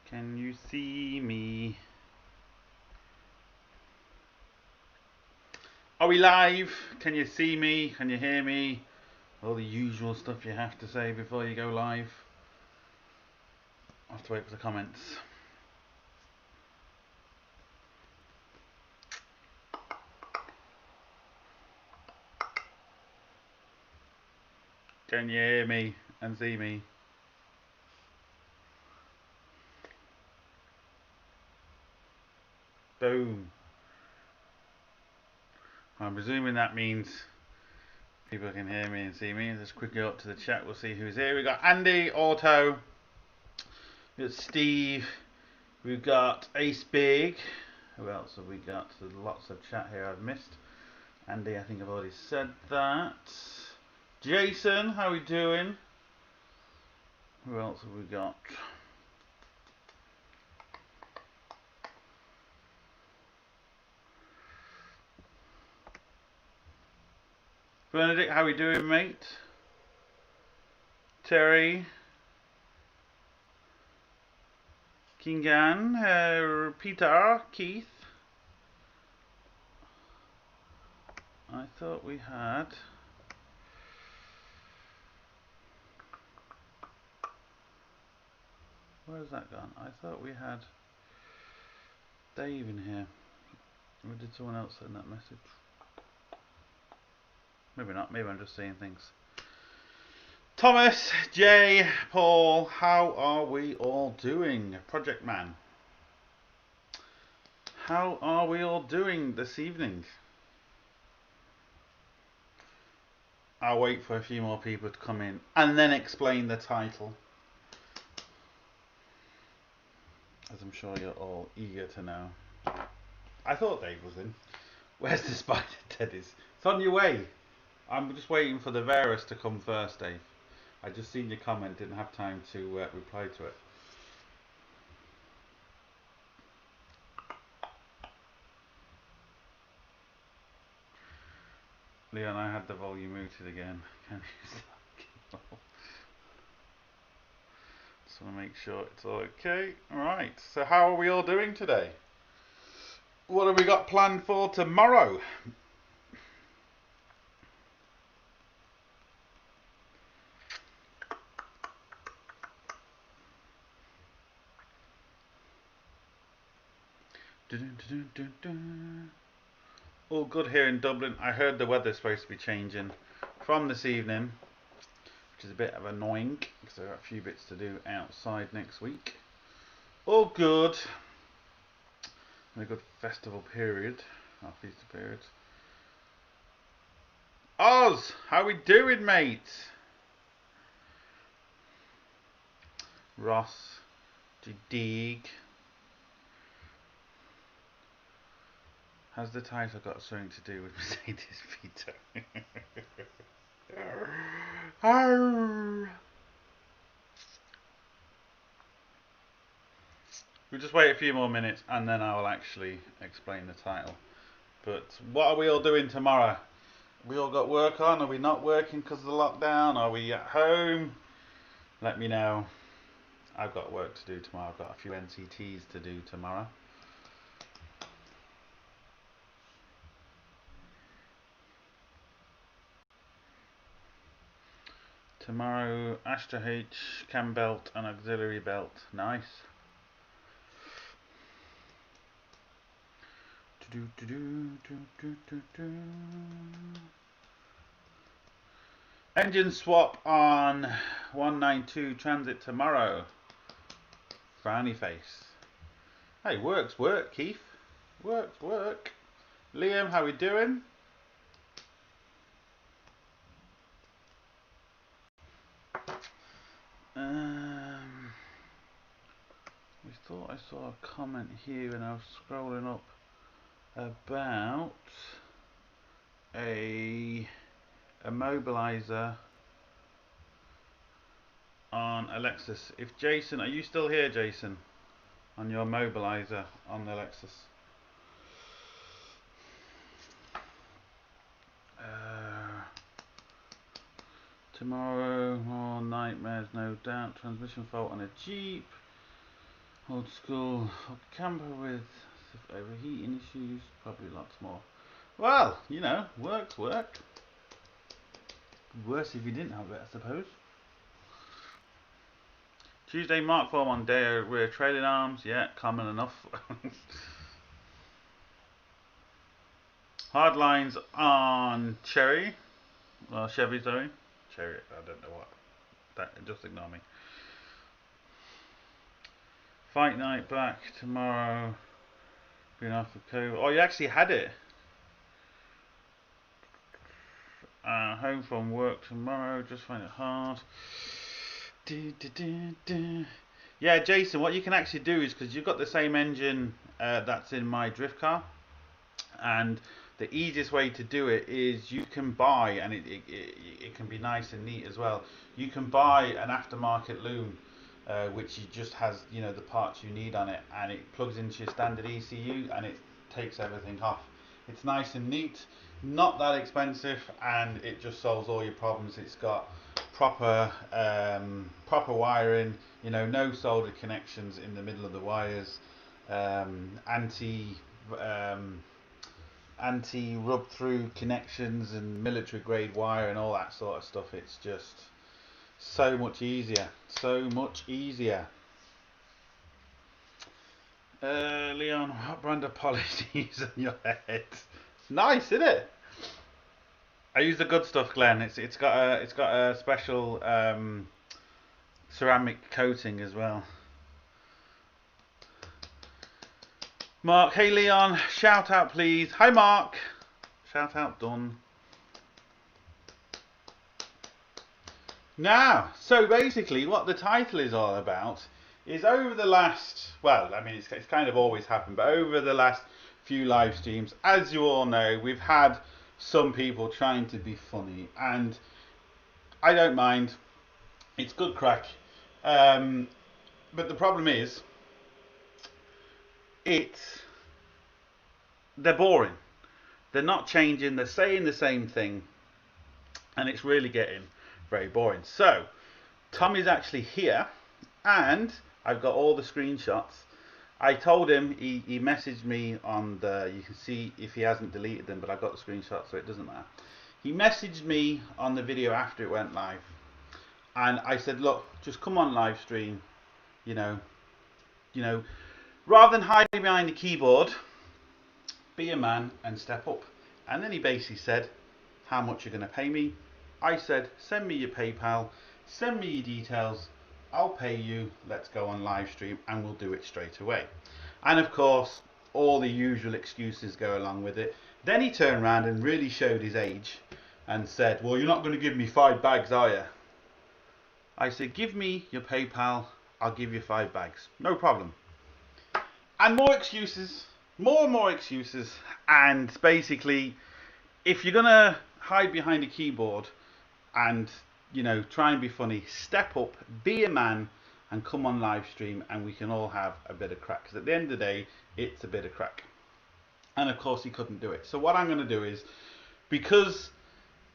Can you see me? Are we live? Can you see me? Can you hear me? All the usual stuff you have to say before you go live. I'll have to wait for the comments. Can you hear me and see me? Boom. I'm presuming that means people can hear me and see me. Let's quickly up to the chat. We'll see who's here. We've got Andy, Auto. We've got Steve. We've got Ace Big. Who else have we got? There's lots of chat here I've missed. Andy, I think I've already said that. Jason, how are we doing? Who else have we got? Benedict, how are we doing, mate? Terry. Kingan. Peter. Keith. I thought we had... Where's that gone? I thought we had Dave in here. Or did someone else send that message? Maybe not. Maybe I'm just seeing things. Thomas, Jay, Paul, how are we all doing? Project Man. How are we all doing this evening? I'll wait for a few more people to come in and then explain the title, as I'm sure you're all eager to know. I thought Dave was in. Where's the spider teddies? It's on your way. I'm just waiting for the virus to come first, Dave. I just seen your comment, didn't have time to reply to it. Leon, I had the volume muted again. Can you just want to make sure it's all okay. Alright, so how are we all doing today? What have we got planned for tomorrow? All good here in Dublin. I heard the weather's supposed to be changing from this evening, which is a bit of annoying because I've got a few bits to do outside next week. All good. And a good festival period, our feaster period. Oz, how we doing, mate? Ross, Dig. Has the title got something to do with Mercedes Vito? We'll just wait a few more minutes and then I will actually explain the title. But what are we all doing tomorrow? We all got work on? Are we not working because of the lockdown? Are we at home? Let me know. I've got work to do tomorrow. I've got a few NCTs to do tomorrow. Tomorrow, Astra H, cam belt and auxiliary belt. Nice. Engine swap on 192 Transit tomorrow. Frowny face. Hey, work's work, Keith. Work's work. Liam, how we doing? We thought I saw a comment here when I was scrolling up about a immobilizer on Alexis. If Jason, are you still here, Jason? On your mobilizer on the Alexis. Tomorrow, more nightmares, no doubt. Transmission fault on a Jeep. Old school camper with overheating issues. Probably lots more. Well, you know, work's work. Worse if you didn't have it, I suppose. Tuesday mark form on day rear trailing arms. Yeah, common enough. Hard lines on Cherry. Well, Chevy, sorry. Cherry, I don't know what. Just ignore me. Fight night back tomorrow. Been off with COVID. Oh, you actually had it. Home from work tomorrow. Just find it hard. Yeah, Jason, what you can actually do is, because you've got the same engine that's in my drift car, and the easiest way to do it is you can buy, and it can be nice and neat as well, you can buy an aftermarket loom which just has, you know, the parts you need on it, and it plugs into your standard ECU and it takes everything off. It's nice and neat, not that expensive, and it just solves all your problems. It's got proper wiring, you know, no soldered connections in the middle of the wires, anti rub through connections and military grade wire and all that sort of stuff. It's just so much easier, Leon, what brand of polish do you use on your head? Nice, isn't it? I use the good stuff, Glenn. It's got a special ceramic coating as well. Mark, hey Leon, shout out please. Hi Mark. Shout out done. Now, so basically what the title is all about is, over the last, well, I mean it's kind of always happened, but over the last few live streams, as you all know, we've had some people trying to be funny, and I don't mind. It's good crack. But the problem is, they're boring. They're not changing. They're saying the same thing, and it's really getting very boring. So Tommy's actually here, and I've got all the screenshots. I told him, he messaged me on the, you can see if he hasn't deleted them, but I've got the screenshots, so it doesn't matter. He messaged me on the video after it went live, and I said, look, just come on live stream, you know, rather than hiding behind the keyboard, be a man and step up. And then he basically said, how much you're going to pay me? I said, send me your PayPal, send me your details, I'll pay you, let's go on live stream, and we'll do it straight away. And of course, all the usual excuses go along with it. Then he turned around and really showed his age and said, well, you're not going to give me 5 bags, are you? I said, give me your PayPal, I'll give you 5 bags, no problem. And more excuses, more and more excuses, and basically, if you're going to hide behind a keyboard and, you know, try and be funny, step up, be a man, and come on live stream, and we can all have a bit of crack. Because at the end of the day, it's a bit of crack. And of course, he couldn't do it. So what I'm going to do is, because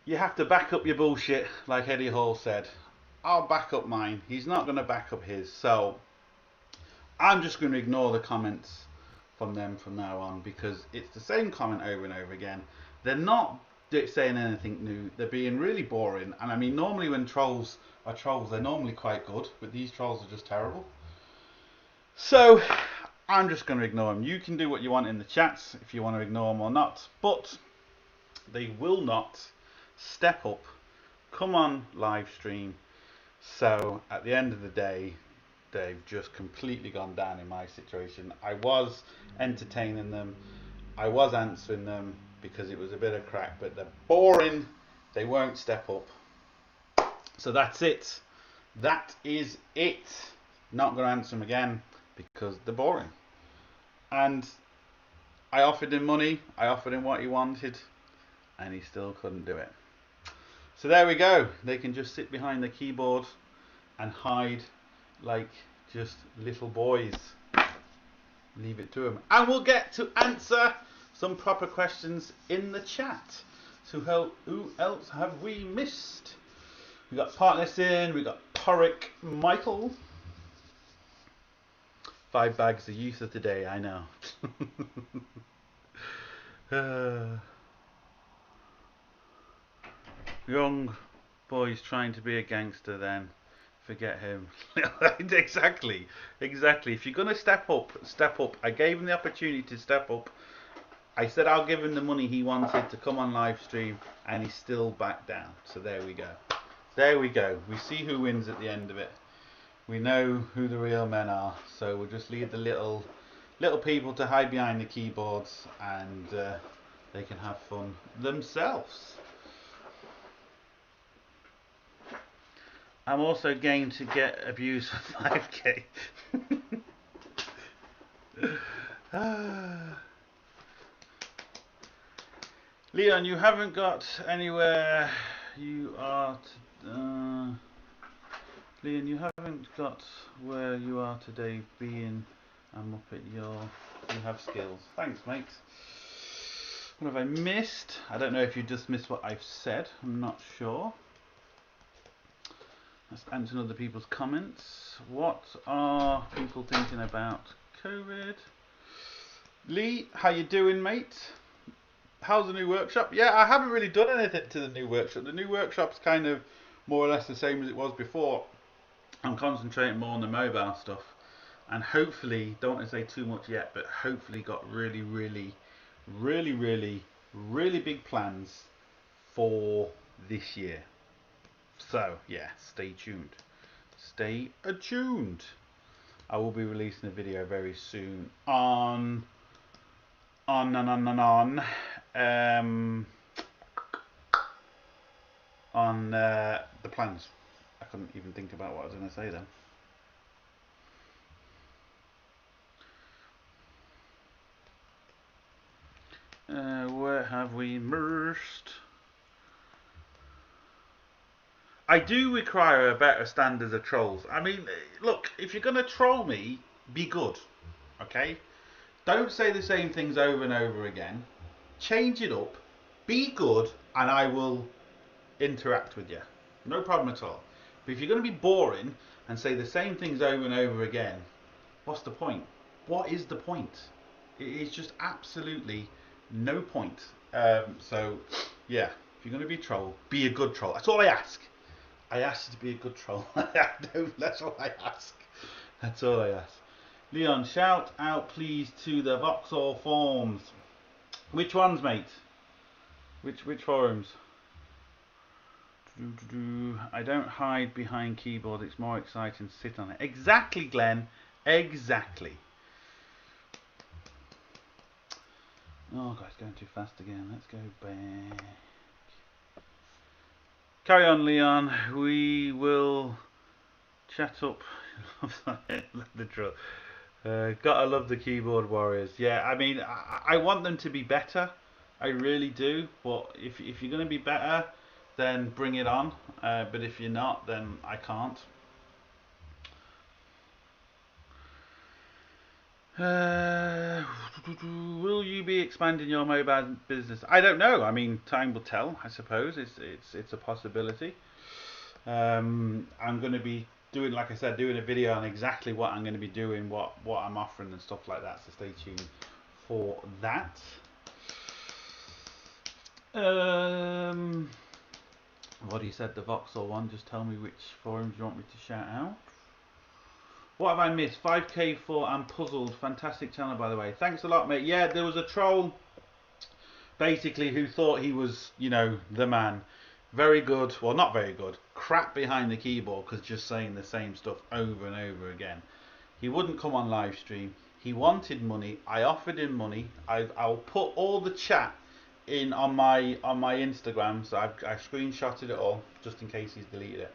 you have to back up your bullshit, like Eddie Hall said, I'll back up mine. He's not going to back up his. So I'm just going to ignore the comments from them from now on, because it's the same comment over and over again. They're not saying anything new. They're being really boring. And I mean, normally when trolls are trolls, they're normally quite good, but these trolls are just terrible. So I'm just going to ignore them. You can do what you want in the chats if you want to ignore them or not, but they will not step up, come on live stream. So at the end of the day, they've just completely gone down in my situation. I was entertaining them, I was answering them because it was a bit of crack, but they're boring, they won't step up. So that's it. That is it. Not going to answer them again because they're boring. And I offered him money, I offered him what he wanted, and he still couldn't do it. So there we go. They can just sit behind the keyboard and hide like just little boys. Leave it to them. And we'll get to answer some proper questions in the chat. So who else have we missed? We got Partnerson, we got Porrick Michael. 5 bags of youth of today, I know. Young boys trying to be a gangster, then forget him. Exactly. If you're gonna step up, step up. I gave him the opportunity to step up. I said I'll give him the money he wanted to come on live stream, and he's still back down. So there we go. There we go. We see who wins at the end of it. We know who the real men are. So we'll just leave the little people to hide behind the keyboards, and they can have fun themselves. I'm also game to get abused for 5k. Leon, you haven't got anywhere you are. Leon, you haven't got where you are today. Being I'm up at your. You have skills. Thanks, mate. What have I missed? I don't know if you just missed what I've said. I'm not sure. Let's answer other people's comments. What are people thinking about COVID? Lee, how you doing, mate? How's the new workshop? Yeah, I haven't really done anything to the new workshop. The new workshop's kind of more or less the same as it was before. I'm concentrating more on the mobile stuff, and hopefully, don't want to say too much yet, but hopefully got really big plans for this year. So yeah, stay tuned. Stay attuned. I will be releasing a video very soon on the plans. I couldn't even think about what I was going to say then. Where have we merged? I do require a better standard of trolls. I mean, look, if you're going to troll me, be good, okay? Don't say the same things over and over again. Change it up, be good, and I will interact with you. No problem at all. But if you're going to be boring and say the same things over and over again, what's the point? What is the point? It's just absolutely no point. So, yeah, if you're going to be a troll, be a good troll. That's all I ask. I ask you to be a good troll. That's all I ask. That's all I ask. Leon, shout out please to the Vauxhall forums. Which ones, mate? Which forums? I don't hide behind keyboard. It's more exciting to sit on it. Exactly, Glenn. Exactly. Oh, God, it's going too fast again. Let's go back. Carry on, Leon. We will chat up. The drill. Gotta love the keyboard warriors. Yeah, I mean, I want them to be better. I really do. But if you're going to be better, then bring it on. But if you're not, then I can't. Will you be expanding your mobile business? I don't know. I mean, time will tell. I suppose it's a possibility. I'm going to be doing, like I said, doing a video on exactly what I'm going to be doing, what I'm offering and stuff like that. So stay tuned for that. What he said, the Vauxhall one. Just tell me which forums you want me to shout out. What have I missed? 5k for I'm puzzled. Fantastic channel, by the way. Thanks a lot, mate. Yeah, there was a troll, basically, who thought he was, you know, the man. Very good. Well, not very good. Crap behind the keyboard because just saying the same stuff over and over again. He wouldn't come on live stream. He wanted money. I offered him money. I'll put all the chat in on my Instagram. So I screenshotted it all just in case he's deleted it.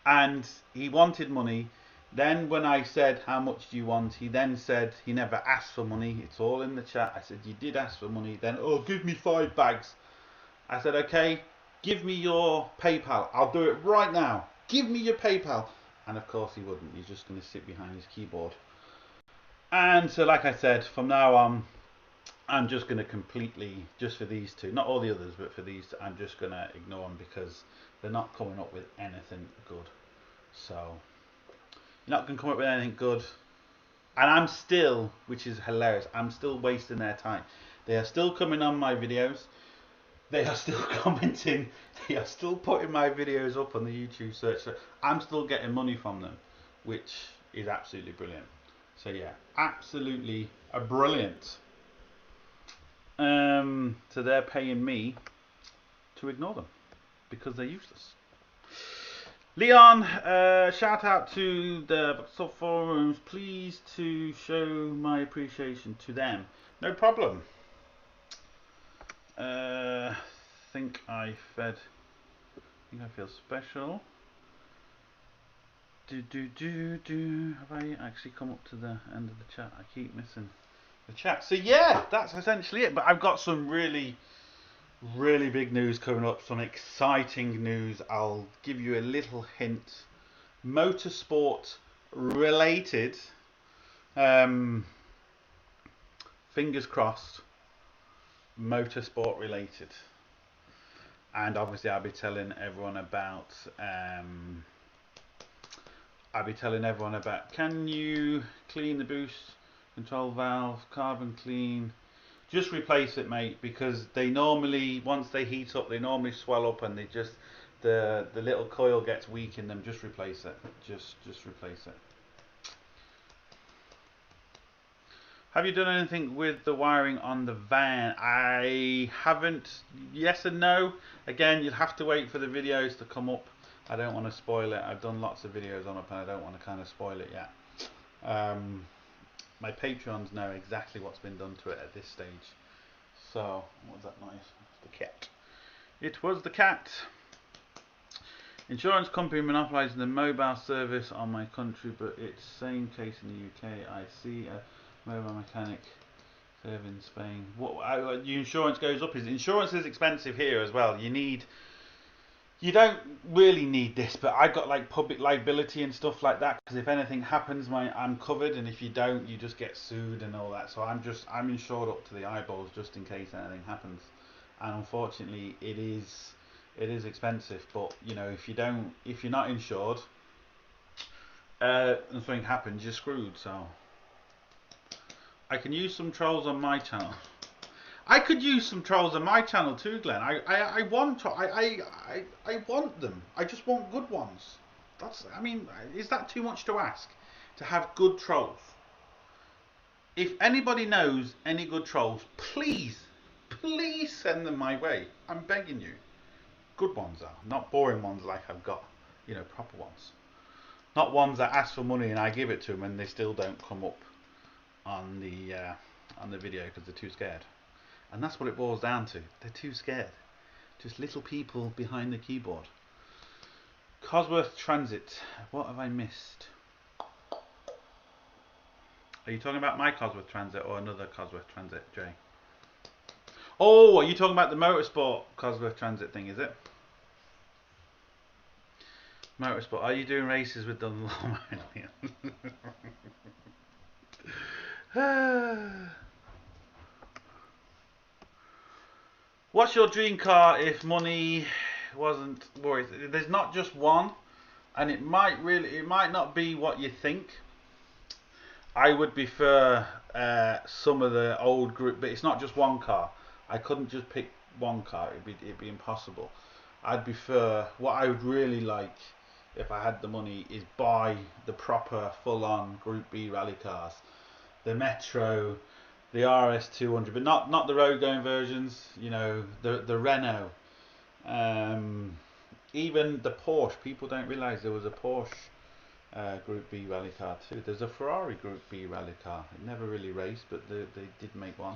And he wanted money. Then when I said, how much do you want? He then said he never asked for money. It's all in the chat. I said, you did ask for money. Then, oh, give me 5 bags. I said, okay, give me your PayPal. I'll do it right now. give me your PayPal. And of course he wouldn't. He's just going to sit behind his keyboard. And so, like I said, from now on, I'm just going to completely, just for these two, not all the others, but for these two, I'm just going to ignore them because they're not coming up with anything good. So, you're not going to come up with anything good. And I'm still, which is hilarious, I'm still wasting their time. They are still coming on my videos. They are still commenting. They are still putting my videos up on the YouTube search. So I'm still getting money from them, which is absolutely brilliant. So yeah, absolutely brilliant. So they're paying me to ignore them because they're useless. Leon, shout out to the sub forums. Please to show my appreciation to them. No problem. Think I feel special. Have I actually come up to the end of the chat? I keep missing the chat. So yeah, that's essentially it. But I've got some really big news coming up, some exciting news. I'll give you a little hint. Motorsport related. Fingers crossed. Motorsport related. And obviously I'll be telling everyone about can you clean the boost control valve, carbon clean. Just replace it, mate, because they normally, once they heat up, they normally swell up and they just, the little coil gets weak in them. Just replace it. Just replace it. Have you done anything with the wiring on the van? I haven't. Yes and no. Again, you'll have to wait for the videos to come up. I don't want to spoil it. I've done lots of videos on it and I don't want to kind of spoil it yet. My Patreons know exactly what's been done to it at this stage. So, what was that noise? The cat. It was the cat. Insurance company monopolising the mobile service on my country, but it's same case in the UK. I see a mobile mechanic serve in Spain. What your insurance goes up? Insurance is expensive here as well. You don't really need this, but I've got like public liability and stuff like that, because if anything happens, I'm covered, and if you don't, you just get sued and all that. So I'm insured up to the eyeballs just in case anything happens. And unfortunately, it is expensive. But you know, if you're not insured, and something happens, you're screwed. So I can use some trolls on my channel. I could use some trolls on my channel too, Glenn. I want them. I just want good ones. Is that too much to ask? To have good trolls? If anybody knows any good trolls, please send them my way. I'm begging you. Good ones are, not boring ones like I've got. You know, proper ones. Not ones that ask for money and I give it to them and they still don't come up on the video because they're too scared. And that's what it boils down to. They're too scared. Just little people behind the keyboard. Cosworth Transit. What have I missed? Are you talking about my Cosworth Transit or another Cosworth Transit, Jay? Oh, are you talking about the Motorsport Cosworth Transit thing, is it? Motorsport. Are you doing races with the What's your dream car if money wasn't worried? There's not just one, and it might not be what you think. I would prefer some of the old group, but it's not just one car. I couldn't just pick one car. It'd be impossible. I'd prefer, what I would really like if I had the money is buy the proper full-on Group B rally cars, the Metro, the RS200, but not the road-going versions. You know, the Renault, even the Porsche. People don't realise there was a Porsche Group B rally car too. There's a Ferrari Group B rally car. It never really raced, but they did make one.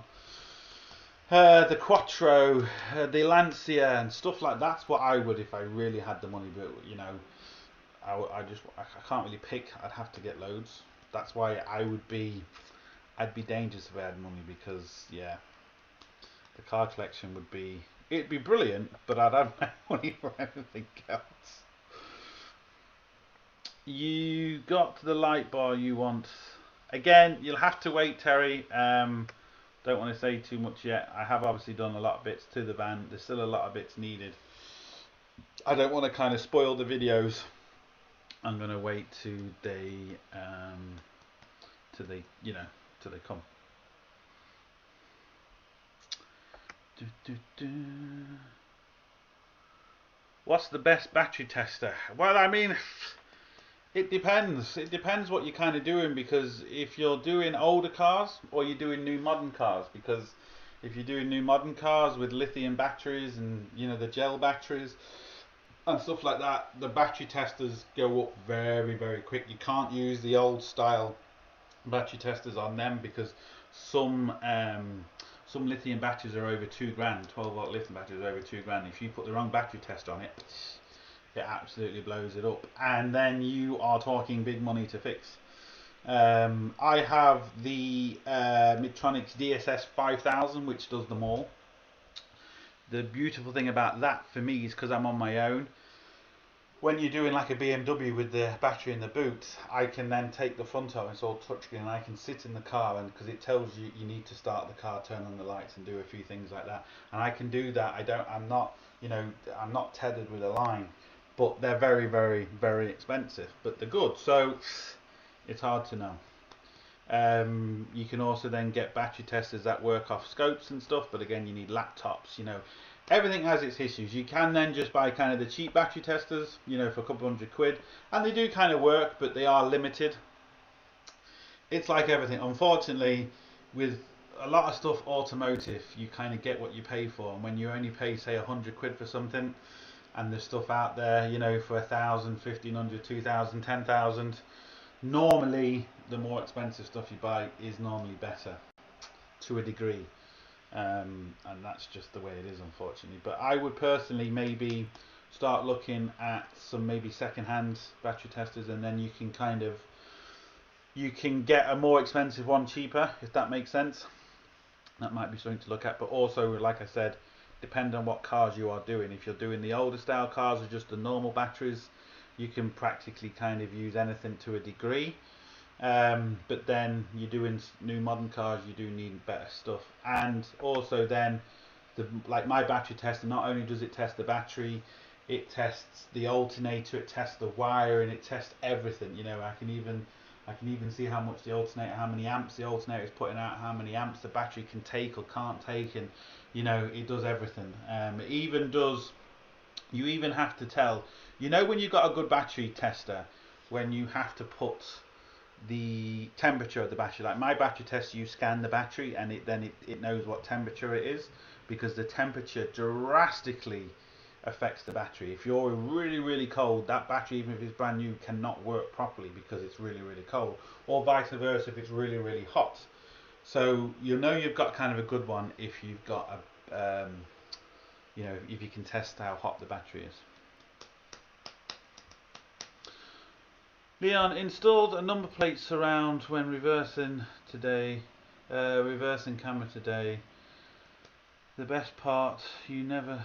The Quattro, the Lancia, and stuff like that's what I would if I really had the money. But you know, I can't really pick. I'd have to get loads. That's why I'd be dangerous if I had money, because yeah, the car collection it'd be brilliant, but I'd have no money for everything else. you got to the light bar you want. Again, you'll have to wait, Terry. Don't want to say too much yet. I have obviously done a lot of bits to the van. There's still a lot of bits needed. I don't want to kind of spoil the videos. I'm gonna wait till they till they come. What's the best battery tester? Well, I mean, it depends. It depends what you're kind of doing, because if you're doing older cars or you're doing new modern cars, because if you're doing new modern cars with lithium batteries and the gel batteries and stuff like that, the battery testers go up very, very quick. You can't use the old style battery testers on them, because some lithium batteries are over 2 grand. 12-volt lithium batteries are over 2 grand. If you put the wrong battery tester on it, it absolutely blows it up, and then you are talking big money to fix. I have the Midtronics DSS 5000, which does them all. The beautiful thing about that for me is, because I'm on my own, when you're doing like a BMW with the battery in the boot, I can then take the front off, it's all touchscreen, and I can sit in the car, and because it tells you you need to start the car, turn on the lights, and do a few things like that, and I can do that. I'm not tethered with a line, but they're very, very, very expensive, but they're good. So it's hard to know. You can also then get battery testers that work off scopes and stuff, but again, you need laptops. Everything has its issues. You can then just buy kind of the cheap battery testers, for a couple £100, and they do kind of work, but they are limited. It's like everything. Unfortunately, with a lot of stuff automotive, you kind of get what you pay for, and when you only pay, say, £100 for something, and there's stuff out there, for 1,000, 1,500, 2,000, 10,000. Normally, the more expensive stuff you buy is normally better, to a degree. And that's just the way it is, unfortunately. But I would personally maybe start looking at some maybe second-hand battery testers, and then you can get a more expensive one cheaper, if that makes sense. That might be something to look at. But also, like I said, depend on what cars you are doing. If you're doing the older style cars with just the normal batteries, you can practically kind of use anything to a degree. But then you're doing new modern cars, you do need better stuff. And also then, like my battery tester, not only does it test the battery, it tests the alternator, it tests the wire, and it tests everything. I can even see how much the alternator, how many amps the alternator is putting out, how many amps the battery can take or can't take, and it does everything. You even have to tell, when you've got a good battery tester, when you have to put the temperature of the battery. Like my battery tester, you scan the battery, and it knows what temperature it is, because the temperature drastically affects the battery. If you're really, really cold, that battery, even if it's brand new, cannot work properly because it's really, really cold, or vice versa if it's really, really hot. So you've got kind of a good one if you've got if you can test how hot the battery is. Leon installed a number plate surround when reversing today. Reversing camera today. The best part, you never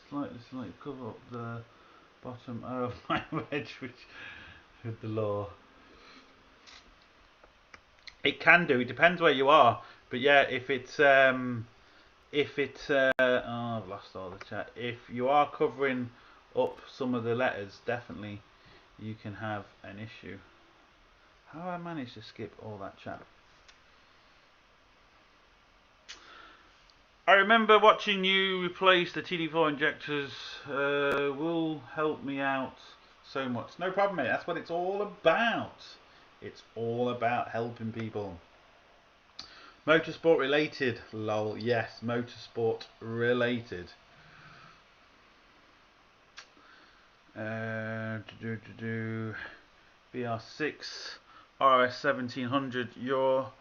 slightly cover up the bottom of my wedge, which with the law. It can do. It depends where you are, but yeah, if it's oh, I've lost all the chat. If you are covering up some of the letters, definitely you can have an issue. How do I manage to skip all that chat? I remember watching you replace the TD4 injectors. Will help me out so much. No problem, mate. That's what it's all about. It's all about helping people. Motorsport related, lol. Yes, motorsport related. BR6 RS 1700. Your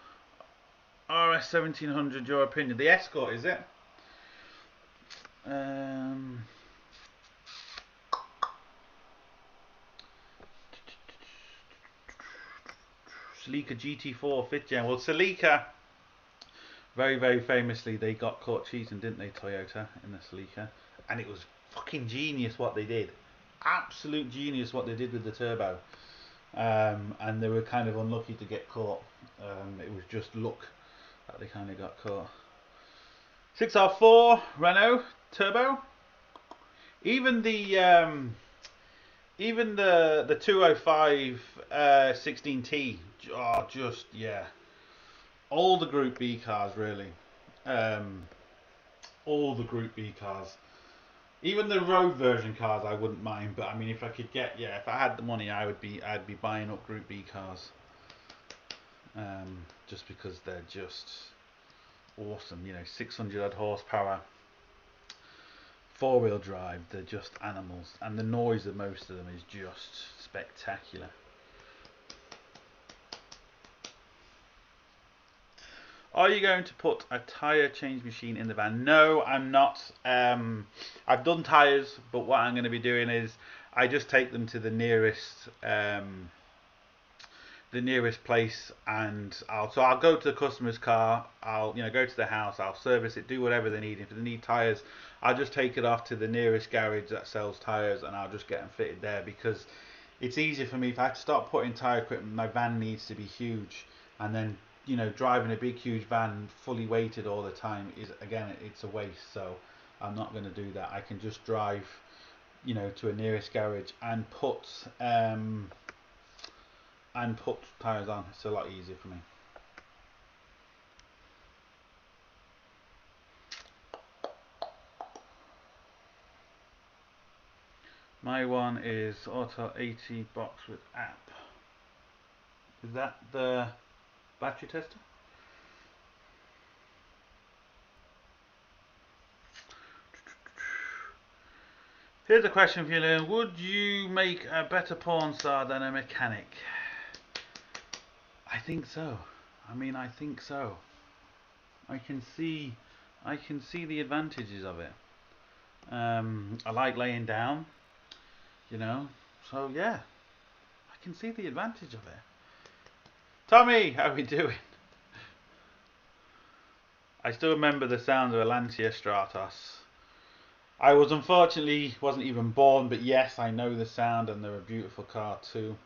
RS 1700. Your opinion? The Escort, is it? Celica GT4 5th gen. Well, Celica, very, very famously, they got caught cheating, didn't they, Toyota, in the Celica? And it was fucking genius what they did. Absolute genius what they did with the turbo. and they were kind of unlucky to get caught. It was just luck that they kind of got caught. 6R4 Renault Turbo. Even the 205 16T, oh, just yeah, all the Group B cars really, all the Group B cars. Even the road version cars I wouldn't mind, but I mean if I could get, yeah, if I had the money I'd be buying up Group B cars, just because they're just awesome. You know, 600 odd horsepower, 4-wheel drive, they're just animals, and the noise of most of them is just spectacular. Are you going to put a tyre change machine in the van? No, I'm not. I've done tyres, but what I'm going to be doing is I just take them to the nearest place, and I'll go to the customer's car. I'll go to the house. I'll service it, do whatever they need. If they need tyres, I'll just take it off to the nearest garage that sells tyres, and I'll just get them fitted there, because it's easier for me. If I have to start putting tyre equipment, my van needs to be huge, and then driving a big huge van fully weighted all the time is, again, it's a waste. So I'm not going to do that. I can just drive to a nearest garage and put tyres on. It's a lot easier for me. My one is Auto 80 box with app. Is that the battery tester? Here's a question for you, Leon. Would you make a better porn star than a mechanic? I think so. I mean, I think so. I can see the advantages of it. I like laying down, so yeah, I can see the advantage of it. Tommy, how are we doing? I still remember the sound of a Lancia Stratos. I unfortunately wasn't even born, but yes, I know the sound, and they're a beautiful car too.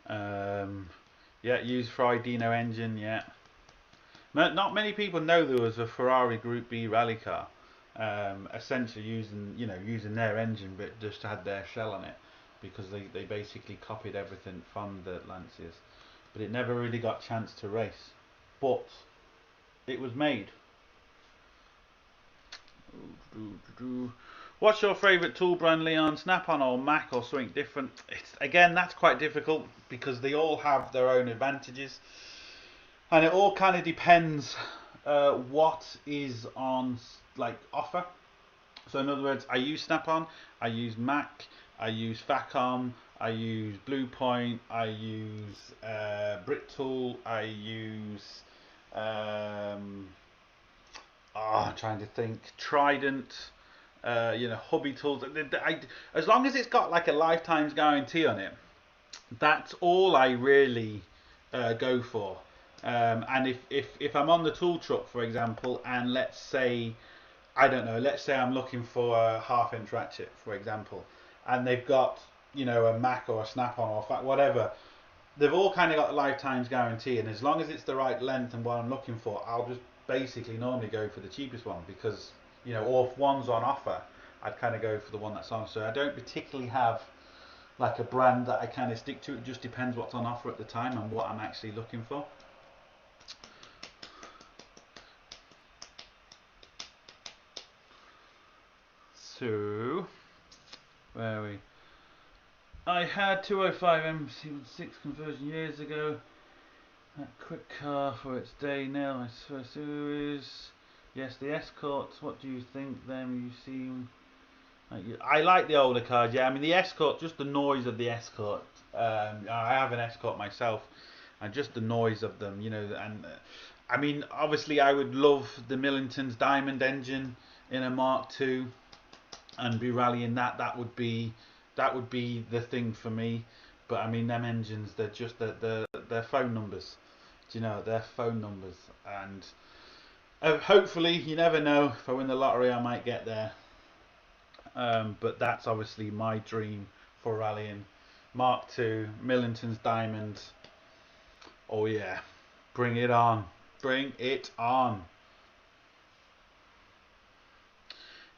Yeah, used Dino engine, yeah. Not many people know there was a Ferrari Group B rally car, essentially using their engine, but just had their shell on it, because they basically copied everything from the Lancias, but it never really got a chance to race, but it was made. What's your favourite tool brand, Leon? Snap-on or Mac or something different? Again, that's quite difficult, because they all have their own advantages, and it all kind of depends what is on offer. So in other words, I use Snap-on, I use Mac, I use Facom, I use Bluepoint, I use Brittool, I use I'm trying to think, Trident, Hobby Tools. As long as it's got like a lifetime's guarantee on it, that's all I really go for. And if I'm on the tool truck, for example, and let's say, I don't know, let's say I'm looking for a 1/2-inch ratchet, for example, and they've got a Mac or a Snap-on or whatever, they've all kind of got a lifetime's guarantee, and as long as it's the right length and what I'm looking for, I'll just basically normally go for the cheapest one, because or if one's on offer, I'd kind of go for the one that's on. So I don't particularly have like a brand that I kind of stick to. It just depends what's on offer at the time and what I'm actually looking for. So where are we? I had 205 MC6 conversion years ago. That quick car for its day. Now my first series. Yes, the Escorts. What do you think? Them you seem. I like the older cars. Yeah, I mean the Escort. Just the noise of the Escort. I have an Escort myself, and just the noise of them. And I mean obviously I would love the Millington's Diamond engine in a Mark II, and be rallying that. That would be the thing for me. But I mean them engines, they're just they're phone numbers. They're phone numbers, and hopefully, you never know, if I win the lottery I might get there, but that's obviously my dream for rallying, Mark II, Millington's Diamonds. Oh yeah, bring it on, bring it on.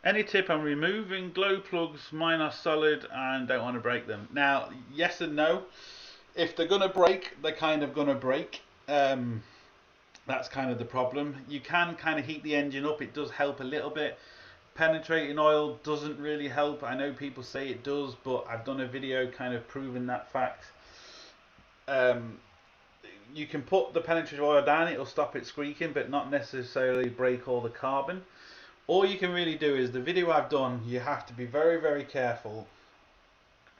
Any tip on removing glow plugs? Mine are solid and don't want to break them. Now, yes and no. If they're gonna break, they're kind of gonna break. That's kind of the problem. You can kind of heat the engine up. It does help a little bit. Penetrating oil doesn't really help. I know people say it does, but I've done a video kind of proving that fact. You can put the penetrating oil down, it'll stop it squeaking, but not necessarily break all the carbon. All you can really do is the video I've done, you have to be very, very careful.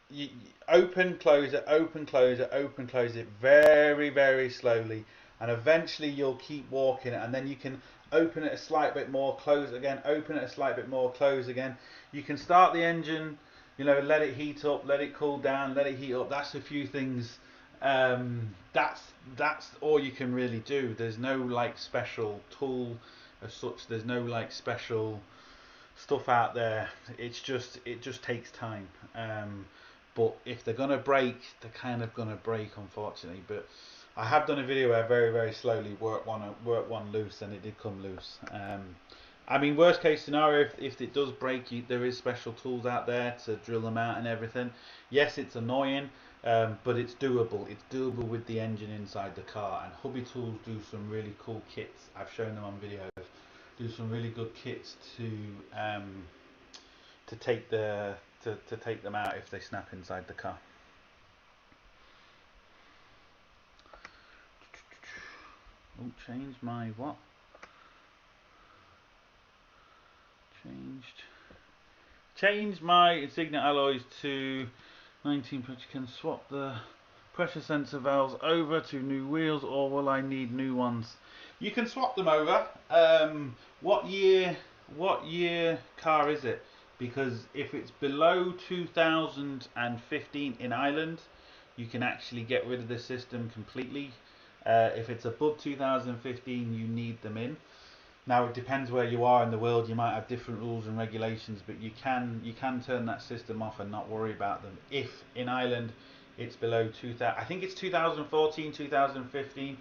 You open, close it, open, close it, open, close it very, very slowly, and eventually you'll keep walking it, and then you can open it a slight bit more, close it again, open it a slight bit more, close again. You can start the engine, you know, let it heat up, let it cool down, let it heat up. That's a few things. That's all you can really do. There's no like special tool as such. There's no like special stuff out there. It just takes time. But if they're gonna break, they're kind of gonna break, unfortunately. But I have done a video where I very, very slowly work one loose, and it did come loose. I mean, worst case scenario, if it does break, there is special tools out there to drill them out and everything. Yes, it's annoying, but it's doable. It's doable with the engine inside the car. And Hobby Tools do some really cool kits. I've shown them on videos. Do some really good kits to take them out if they snap inside the car. Oh, changed my what? Changed my Insignia alloys to 19, but you can swap the pressure sensor valves over to new wheels, or will I need new ones? You can swap them over. What year car is it? Because if it's below 2015 in Ireland, you can actually get rid of the system completely. If it's above 2015, you need them in. Now it depends where you are in the world. You might have different rules and regulations, but you can turn that system off and not worry about them. If in Ireland it's below 2000, I think it's 2014, 2015,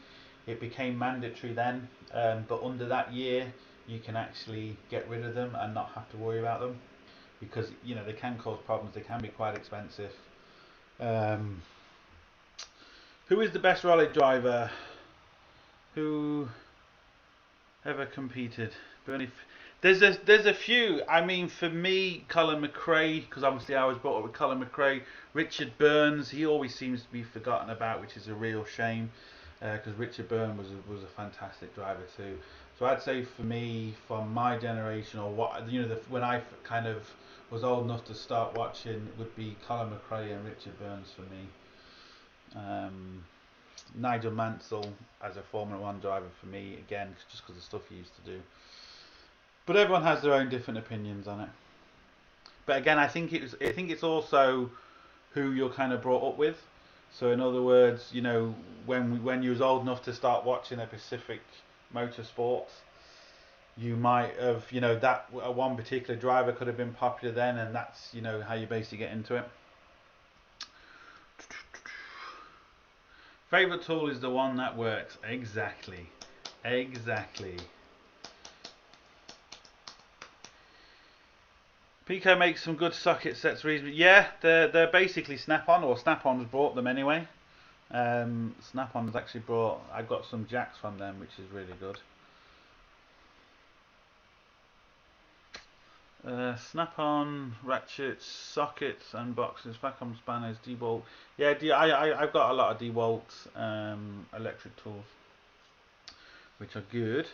it became mandatory then. But under that year, you can actually get rid of them and not have to worry about them, because you know they can cause problems. They can be quite expensive. Who is the best rally driver? Who ever competed? There's a few. I mean, for me, Colin McRae, because obviously I was brought up with Colin McRae. Richard Burns, he always seems to be forgotten about, which is a real shame, because Richard Burns was a fantastic driver too. So I'd say for me, from my generation, or what you know, when I kind of was old enough to start watching, it would be Colin McRae and Richard Burns for me. Nigel Mansell as a Formula 1 driver for me, again, just because of the stuff he used to do. But everyone has their own different opinions on it. But again, I think it's also who you're kind of brought up with. So in other words, you know, when you was old enough to start watching a Pacific Motorsport, you might have, you know, that one particular driver could have been popular then, and that's, you know, how you basically get into it. Favorite tool is the one that works. Exactly. Pico makes some good socket sets reasonably. Yeah, they're basically Snap-on, or Snap-on's brought them anyway. Snap-on's actually brought. I got some jacks from them, which is really good. Snap-on, ratchets, sockets, and boxes, vacuum spanners, debolt. Yeah, I've got a lot of debolt electric tools, which are good.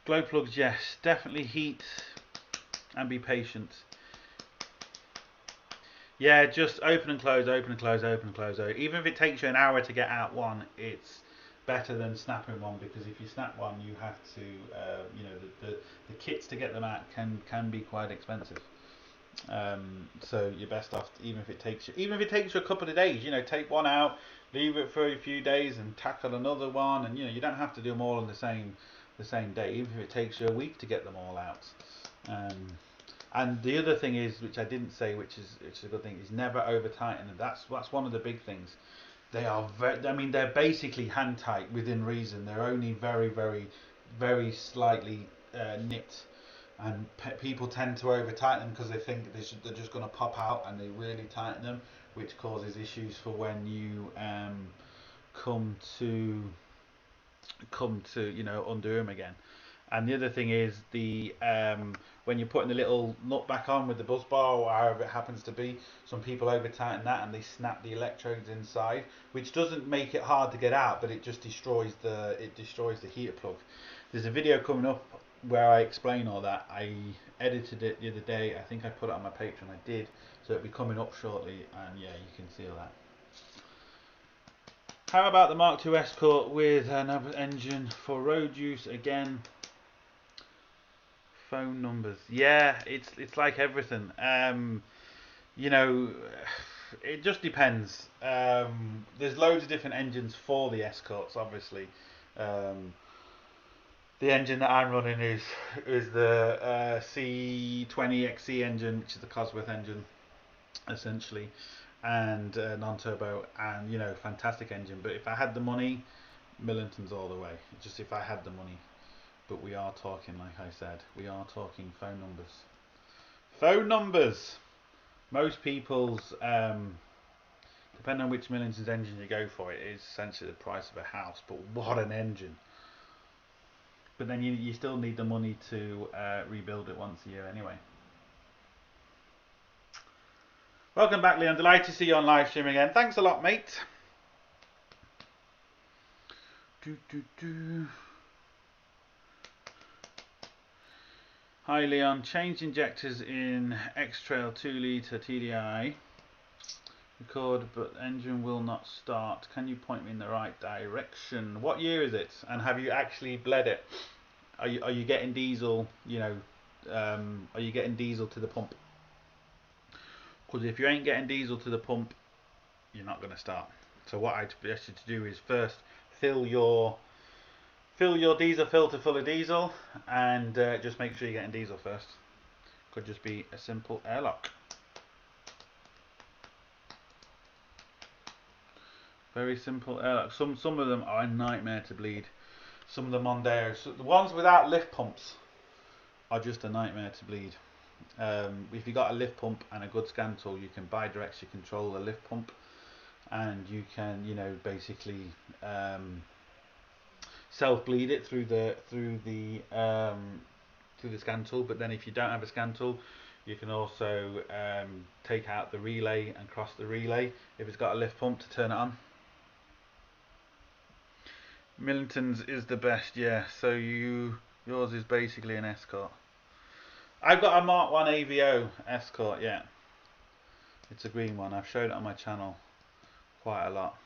Glow plugs, yes, definitely heat and be patient. Yeah, just open and close, open and close, open and close. Even if it takes you an hour to get out one, it's better than snapping one, because if you snap one, you have to, you know, the kits to get them out can be quite expensive. So you're best off, even if it takes you a couple of days, you know, take one out, leave it for a few days, and tackle another one, and you know, you don't have to do them all on the same day, even if it takes you a week to get them all out. And the other thing is, which I didn't say, which is a good thing, is never over tighten them. That's one of the big things. They are I mean, they're basically hand tight within reason. They're only very slightly nipped, and people tend to over tighten them because they think they're just going to pop out, and they really tighten them, which causes issues for when you come to undo them again. And the other thing is the when you're putting the little nut back on with the buzz bar or however it happens to be, some people over tighten that and they snap the electrodes inside, which doesn't make it hard to get out, but it just destroys the heater plug. There's a video coming up where I explain all that. I edited it the other day. I think I put it on my Patreon. I did, so it'll be coming up shortly, and yeah, you can see all that. How about the Mark II Escort with another engine for road use again? Phone numbers. Yeah, it's like everything. You know, it just depends. There's loads of different engines for the Escorts, obviously. The engine that I'm running is the C20XE engine, which is the Cosworth engine, essentially, and non-turbo, and you know, fantastic engine. But if I had the money, Millingtons all the way. Just if I had the money. But we are talking, like I said, we are talking phone numbers. Phone numbers. Most people's, depending on which Millingtons engine you go for, it is essentially the price of a house. But what an engine! But then you still need the money to rebuild it once a year anyway. Welcome back, Leon. Delighted to see you on live stream again. Thanks a lot, mate. Hi, Leon. Change injectors in X-Trail 2 litre TDI. Record, but engine will not start. Can you point me in the right direction? What year is it? And have you actually bled it? Are you getting diesel? You know, are you getting diesel to the pump? Because if you ain't getting diesel to the pump, you're not going to start. So what I'd suggest you to do is first fill your diesel filter full of diesel, and just make sure you're getting diesel first. Could just be a simple airlock. Very simple airlock. Some of them are a nightmare to bleed. Some of them on there, so the ones without lift pumps are just a nightmare to bleed. If you got a lift pump and a good scan tool, you can bidirectionally control the lift pump, and you can, you know, basically self bleed it through the scan tool. But then if you don't have a scan tool, you can also take out the relay and cross the relay if it's got a lift pump to turn it on. Millingtons is the best, yeah. So yours is basically an Escort. I've got a Mark 1 AVO Escort, yeah. It's a green one. I've showed it on my channel quite a lot.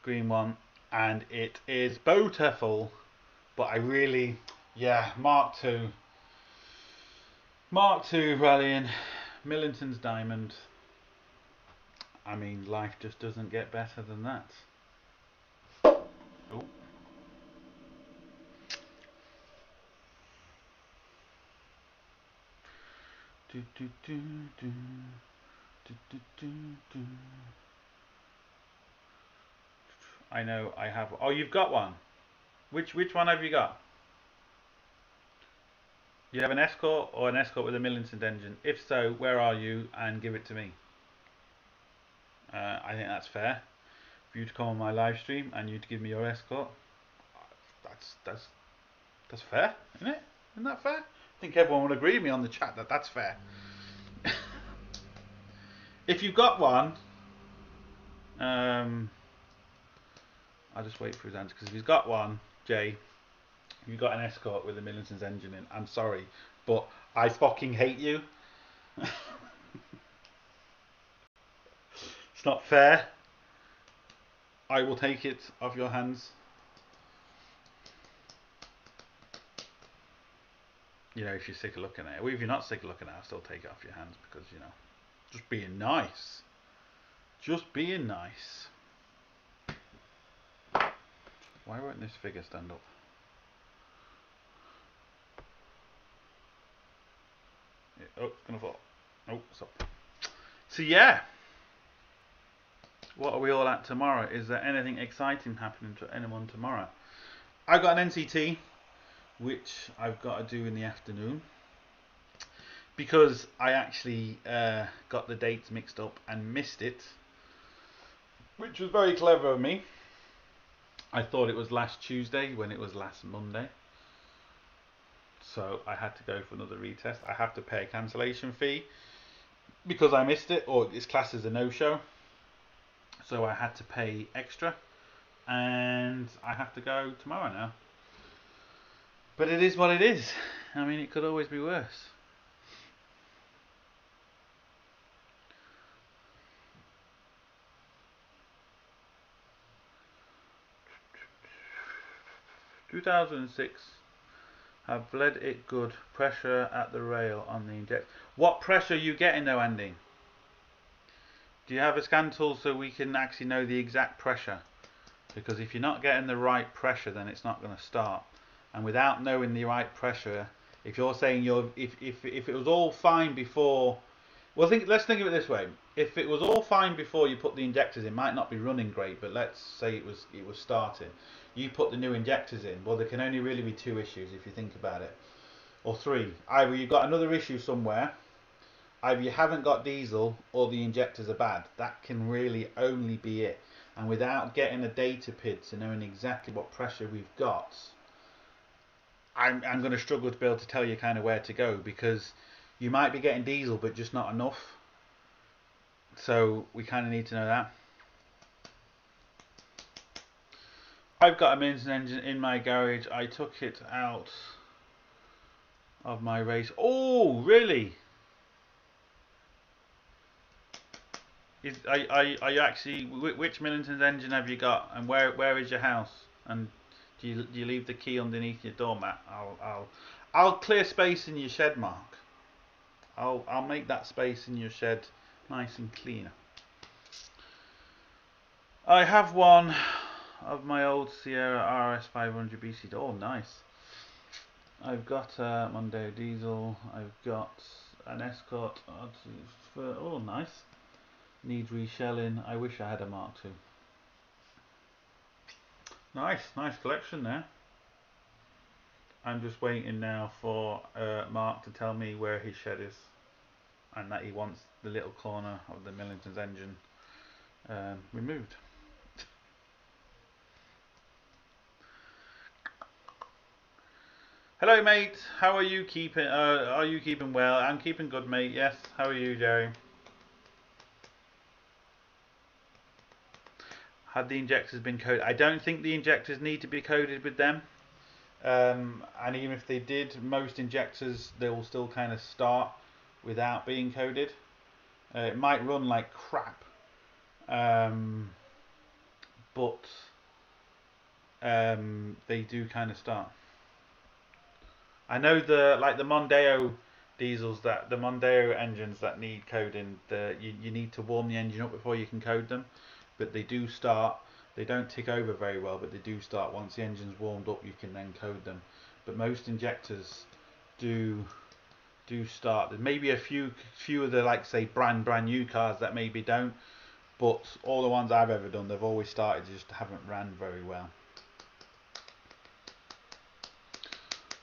Green one, and it is beautiful. But I really, yeah, Mark II rallying, Millingtons Diamond. I mean, life just doesn't get better than that. Oh. I know I have. Oh, you've got one. Which one have you got? You have an Escort or an Escort with a Millingtons engine? If so, where are you? And give it to me. I think that's fair for you to come on my live stream and you to give me your Escort. That's fair, isn't it? Isn't that fair? I think everyone would agree with me on the chat that that's fair. If you've got one, I'll just wait for his answer, because if he's got one, Jay, if you've got an Escort with a Millingtons engine in, I'm sorry, but I fucking hate you. It's not fair. I will take it off your hands. You know, if you're sick of looking at it. Well, if you're not sick of looking at it, I'll still take it off your hands, because, you know, just being nice. Just being nice. Why won't this figure stand up? Oh, it's gonna fall. Oh, stop. So yeah, what are we all at tomorrow? Is there anything exciting happening to anyone tomorrow? I've got an NCT, which I've got to do in the afternoon, because I actually got the dates mixed up and missed it, which was very clever of me. I thought it was last Tuesday when it was last Monday. So I had to go for another retest. I have to pay a cancellation fee because I missed it, or it's classed as a no-show. So I had to pay extra, and I have to go tomorrow now. But it is what it is. I mean, it could always be worse. "2006 have bled it good. Pressure at the rail on the inject." What pressure are you getting though, Andy? Do you have a scan tool so we can actually know the exact pressure? Because if you're not getting the right pressure, then it's not going to start. And without knowing the right pressure, if you're saying if it was all fine before, well, let's think of it this way: if it was all fine before you put the injectors in, it might not be running great. But let's say it was starting. You put the new injectors in. Well, there can only really be two issues if you think about it, or three. Either you've got another issue somewhere. Either you haven't got diesel or the injectors are bad. That can really only be it. And without getting a data PID to knowing exactly what pressure we've got, I'm going to struggle to be able to tell you kind of where to go, because you might be getting diesel but just not enough. So we kind of need to know that. I've got a Minton engine in my garage. I took it out of my race. Oh, really? Are you actually, which Millington's engine have you got, and where is your house? And do you leave the key underneath your doormat? I'll clear space in your shed, Mark. I'll make that space in your shed nice and clean. I have one of my old Sierra RS 500 BC. Oh, nice. I've got a Mondeo diesel. I've got an Escort. Oh, nice. Needs reshelling. I wish I had a Mark II. Nice collection there. I'm just waiting now for Mark to tell me where his shed is, and that he wants the little corner of the Millington's engine removed. Hello, mate. How are you keeping? Are you keeping well? I'm keeping good, mate. Yes. How are you, Jerry? Had the injectors been coded? I don't think the injectors need to be coded with them. And even if they did, most injectors, they will still kind of start without being coded. It might run like crap, but they do kind of start. I know the Mondeo diesels, that the Mondeo engines that need coding, you need to warm the engine up before you can code them, but they do start. They don't tick over very well, but they do start. Once the engine's warmed up, you can then code them. But most injectors do start. There may be a few of the, like, say, brand new cars that maybe don't, but all the ones I've ever done, they've always started, just haven't ran very well.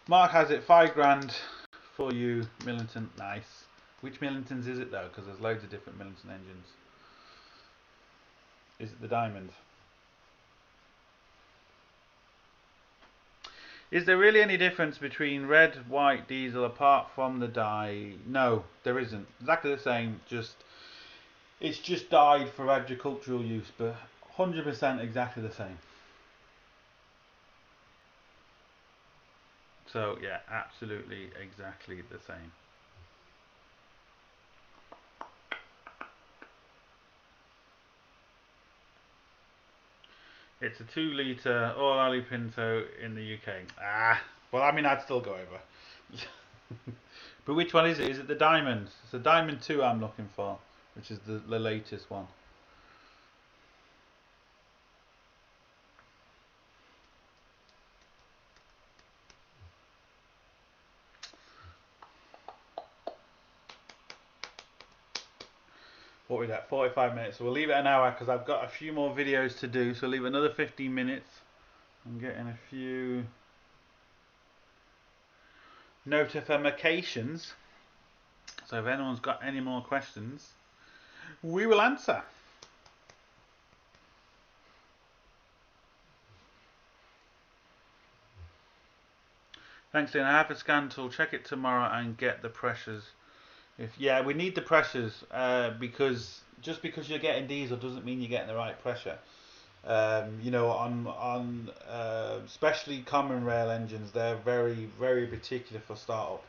Mark has it, 5 grand for you, Millington. Nice. Which Millingtons is it though? Because there's loads of different Millington engines. Is it the Diamond? Is there really any difference between red, white, diesel apart from the dye? No, there isn't. Exactly the same. It's just dyed for agricultural use, but 100% exactly the same. So yeah, absolutely exactly the same. It's a 2 litre all alley Pinto in the UK. Well, I mean, I'd still go over. But which one is it? Is it the Diamond? It's the Diamond 2 I'm looking for, which is the latest one. what we got, 45 minutes. So we'll leave it an hour because I've got a few more videos to do. So leave another 15 minutes. I'm getting a few notifications. So if anyone's got any more questions, we will answer. Thanks, Lynn. I have a scan tool. Check it tomorrow and get the pressures. Yeah, we need the pressures because just because you're getting diesel doesn't mean you're getting the right pressure. You know, on especially common rail engines, they're very particular for startup.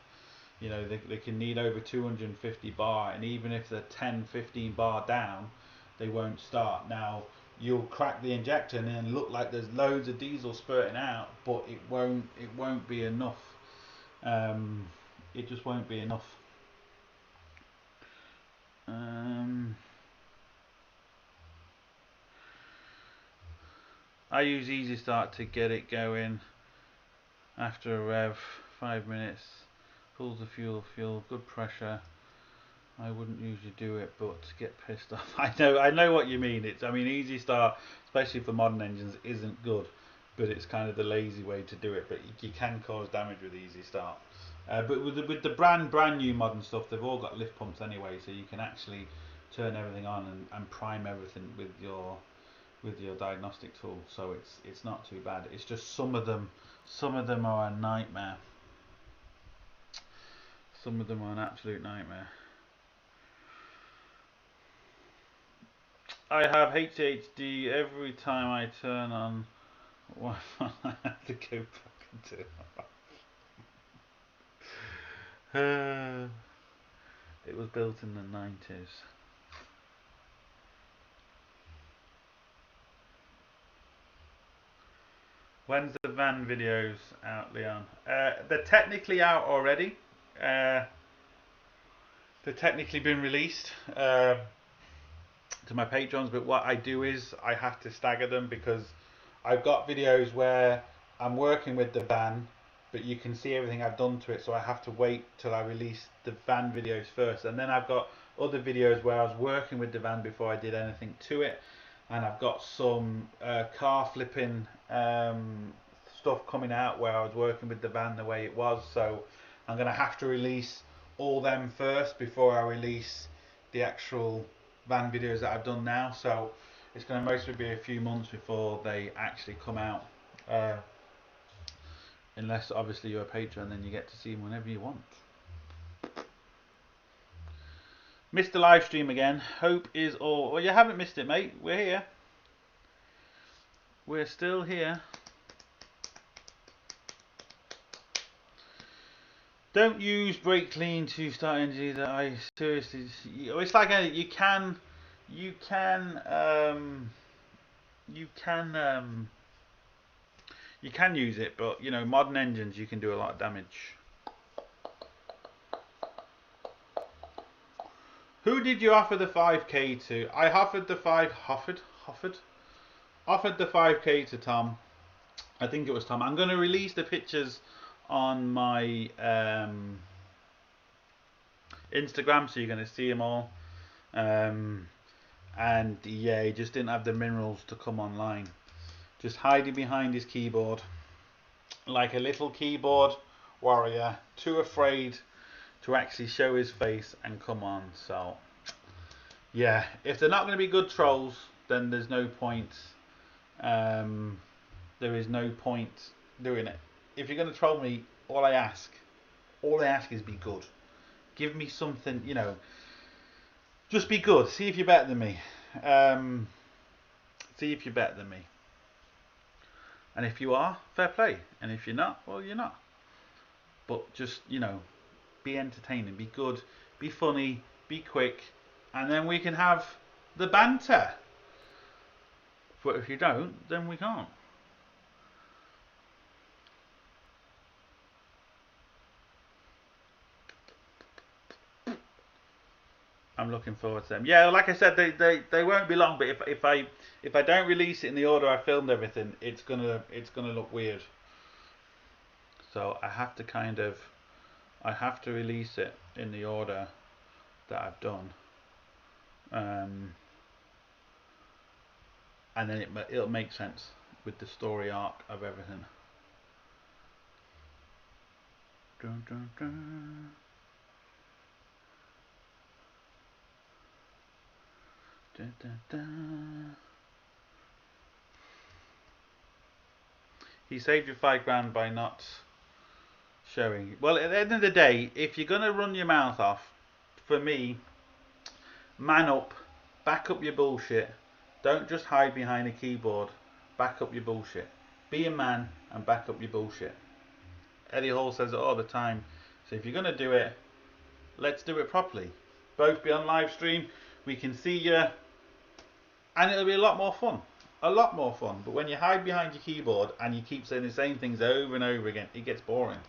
You know, they can need over 250 bar, and even if they're 10-15 bar down, they won't start. Now you'll crack the injector and then look like there's loads of diesel spurting out, but it won't be enough. It just won't be enough. I use Easy Start to get it going after a rev, 5 minutes, pulls the fuel, good pressure. I wouldn't usually do it, but get pissed off. I know what you mean. I mean, Easy Start, especially for modern engines, isn't good, but it's kind of the lazy way to do it. But you can cause damage with Easy Start. But with the brand new modern stuff, they've all got lift pumps anyway, so you can actually turn everything on and prime everything with your diagnostic tool. So it's not too bad. It's just some of them are a nightmare. Some of them are an absolute nightmare. I have HDHD every time I turn on Wi-Fi. I have to go back into it. It was built in the 90s. When's the van videos out, Leon? They're technically out already. They've technically been released to my patrons, but what I do is I have to stagger them because I've got videos where I'm working with the van, but you can see everything I've done to it, so I have to wait till I release the van videos first. And then I've got other videos where I was working with the van before I did anything to it, and I've got some car flipping stuff coming out where I was working with the van the way it was. So I'm going to have to release all them first before I release the actual van videos that I've done now. So it's going to mostly be a few months before they actually come out, unless obviously you're a patron, then you get to see them whenever you want. Missed the live stream again. Hope is all. Well, you haven't missed it, mate. We're here. We're still here. Don't use brake clean to start engine. I seriously. It's like you can use it, but you know, modern engines you can do a lot of damage. Who did you offer the 5k to? I offered the 5k to Tom. I think it was Tom. I'm going to release the pictures on my Instagram, so you're going to see them all. And yeah, he just didn't have the minerals to come online. Just hiding behind his keyboard like a little keyboard warrior, too afraid to actually show his face and come on. So yeah, if they're not going to be good trolls, then there's no point. There is no point doing it. If you're going to troll me, all I ask is be good. Give me something, you know. Just be good. See if you're better than me. See if you're better than me. And if you are, fair play. And if you're not, well, you're not. But just, you know, be entertaining, be good, be funny, be quick, and then we can have the banter. But if you don't, then we can't. I'm looking forward to them. Yeah, like I said, they won't be long. But if I don't release it in the order I filmed everything, it's gonna look weird. So I have to release it in the order that I've done. and then it'll make sense with the story arc of everything. Dun, dun, dun. Dun, dun, dun. He saved you £5 by not showing. Well, at the end of the day, if you're gonna run your mouth off, for me, man up, back up your bullshit. Don't just hide behind a keyboard. Back up your bullshit. Be a man and back up your bullshit. Eddie Hall says it all the time. So if you're gonna do it, let's do it properly. Both be on live stream. We can see you, and it'll be a lot more fun. A lot more fun. But when you hide behind your keyboard and you keep saying the same things over and over again, it gets boring.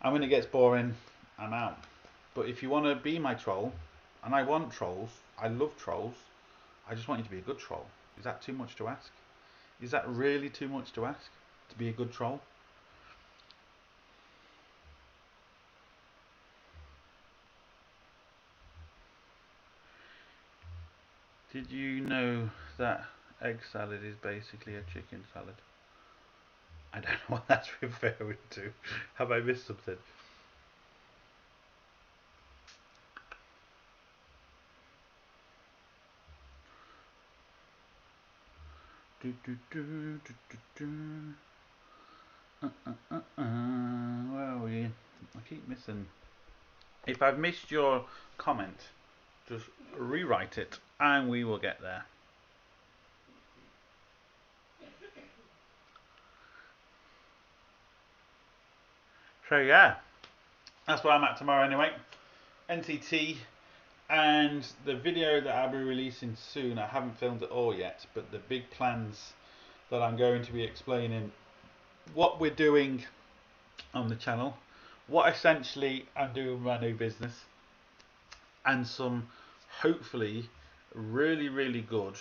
And when it gets boring, I'm out. But if you want to be my troll, and I want trolls, I love trolls, I just want you to be a good troll. Is that too much to ask? Is that really too much to ask? To be a good troll? Did you know that egg salad is basically a chicken salad? I don't know what that's referring to. Have I missed something? Where are we? I keep missing. If I've missed your comment, just rewrite it and we will get there. So yeah, that's where I'm at tomorrow anyway. NCT, and the video that I'll be releasing soon, I haven't filmed it all yet, but the big plans that I'm going to be explaining what we're doing on the channel, what essentially I'm doing with my new business, and some hopefully really good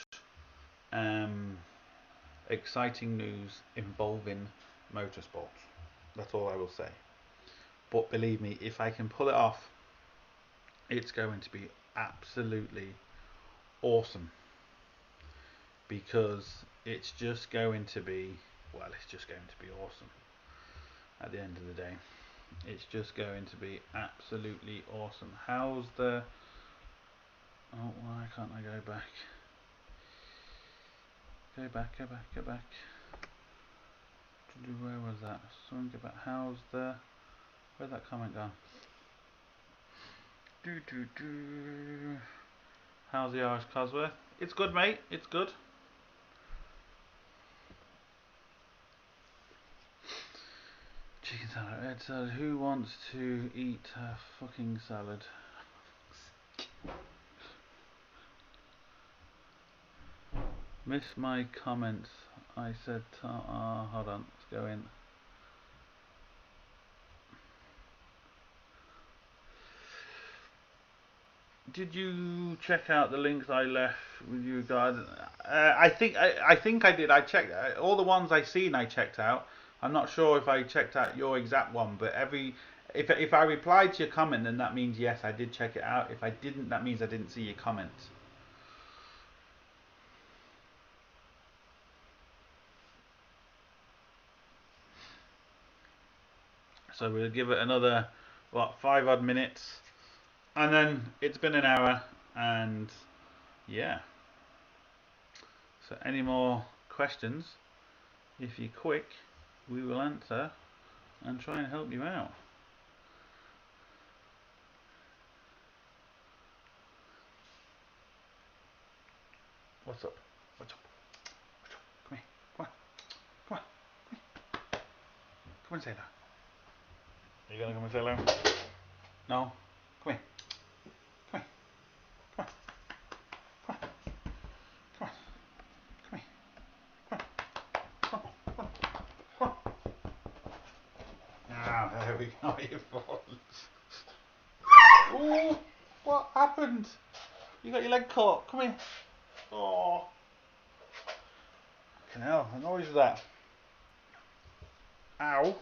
exciting news involving motorsport. That's all I will say. But believe me, if I can pull it off, it's going to be absolutely awesome, because it's just going to be, well, it's just going to be awesome at the end of the day. It's just going to be absolutely awesome. How's the, oh, why can't I go back? Go back. Where was that? Something about how's the, where's that comment gone? How's the Irish Cosworth? It's good, mate. It's good. Chicken salad. Ed said, who wants to eat a fucking salad? Miss my comments. I said, hold on, let's go in. Did you check out the links I left with you guys? I think I did. I checked all the ones I seen. I checked out. I'm not sure if I checked out your exact one, but if I replied to your comment, then that means yes, I did check it out. If I didn't, that means I didn't see your comment. So we'll give it another, what, 5 odd minutes, and then it's been an hour, and yeah. So any more questions, if you're quick, we will answer and try and help you out. What's up? What's up? What's up? Come here. Come on. Come on. Come and say hello. Are you gonna come and say hello? No? Come here. Come here. Come on. Come on. Come on. Come here. Come on. Come on. Come on. Ah, there we go. You fall. Oh, what happened? You got your leg caught. Come here. Oh. Fucking hell, what noise was that? Ow.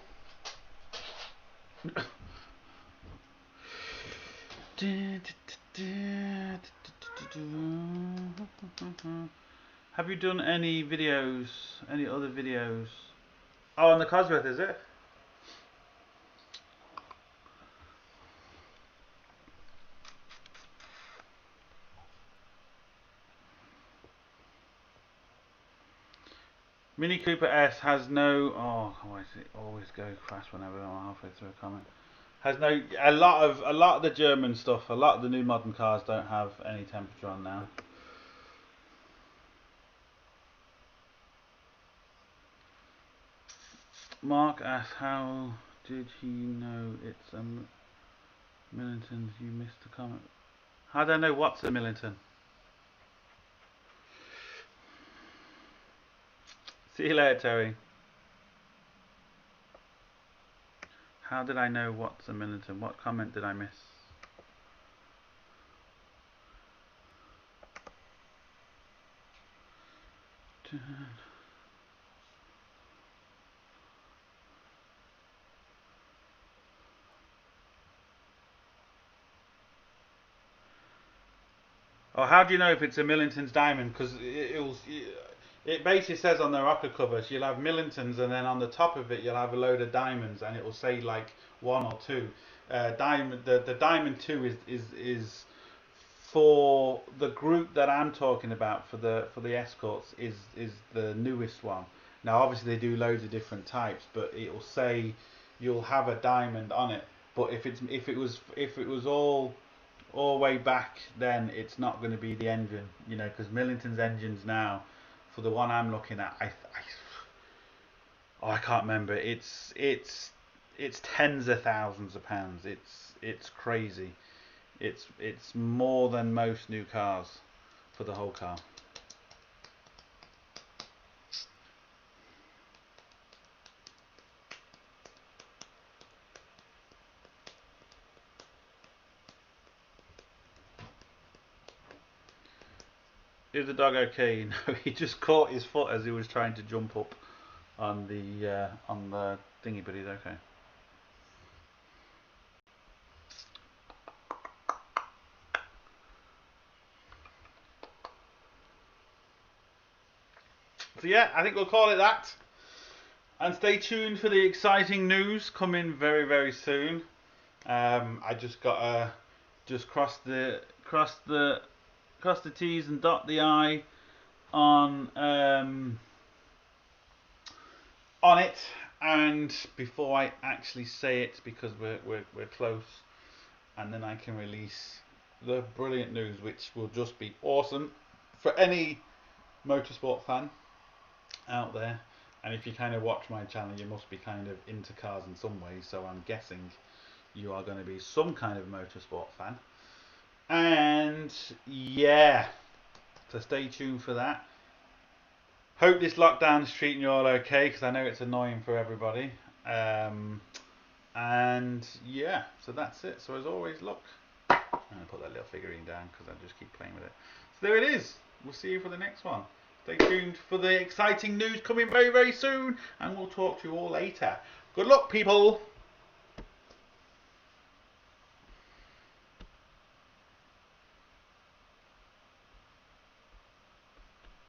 Have you done any videos? Any other videos? Oh, on the Cosworth, is it? Mini Cooper S has no. Oh, why does it always go crash whenever I'm halfway through a comment? Has no. A lot of the German stuff. A lot of the new modern cars don't have any temperature on now. Mark asks, how did he know it's a Millington? You missed the comment. How do I know what's a Millington? See you later, Terry. How did I know what's a Millington? What comment did I miss? Oh, how do you know if it's a Millington's diamond? Because it basically says on the rocker covers you'll have Millingtons, and then on the top of it you'll have a load of diamonds, and it will say like 1 or 2. Diamond, the diamond 2 is for the group that I'm talking about for the escorts is the newest one. Now obviously they do loads of different types, but it will say you'll have a diamond on it. But if it was all way back, then it's not going to be the engine, you know, because Millington's engines now, for the one I'm looking at, I can't remember. It's tens of thousands of pounds. It's crazy. It's more than most new cars for the whole car. Is the dog okay? No, he just caught his foot as he was trying to jump up on the thingy, but he's okay. So yeah, I think we'll call it that. And stay tuned for the exciting news coming very, very soon. I just gotta cross the T's and dot the I on it, and before I actually say it, because we're close, and then I can release the brilliant news, which will just be awesome for any motorsport fan out there. And if you kind of watch my channel, you must be kind of into cars in some way, so I'm guessing you are going to be some kind of motorsport fan. And yeah, so stay tuned for that. Hope this lockdown is treating you all okay, because I know it's annoying for everybody. And yeah, so that's it. So as always, look, I'm going to put that little figurine down because I just keep playing with it. So there it is. We'll see you for the next one. Stay tuned for the exciting news coming very, very soon, and we'll talk to you all later. Good luck, people.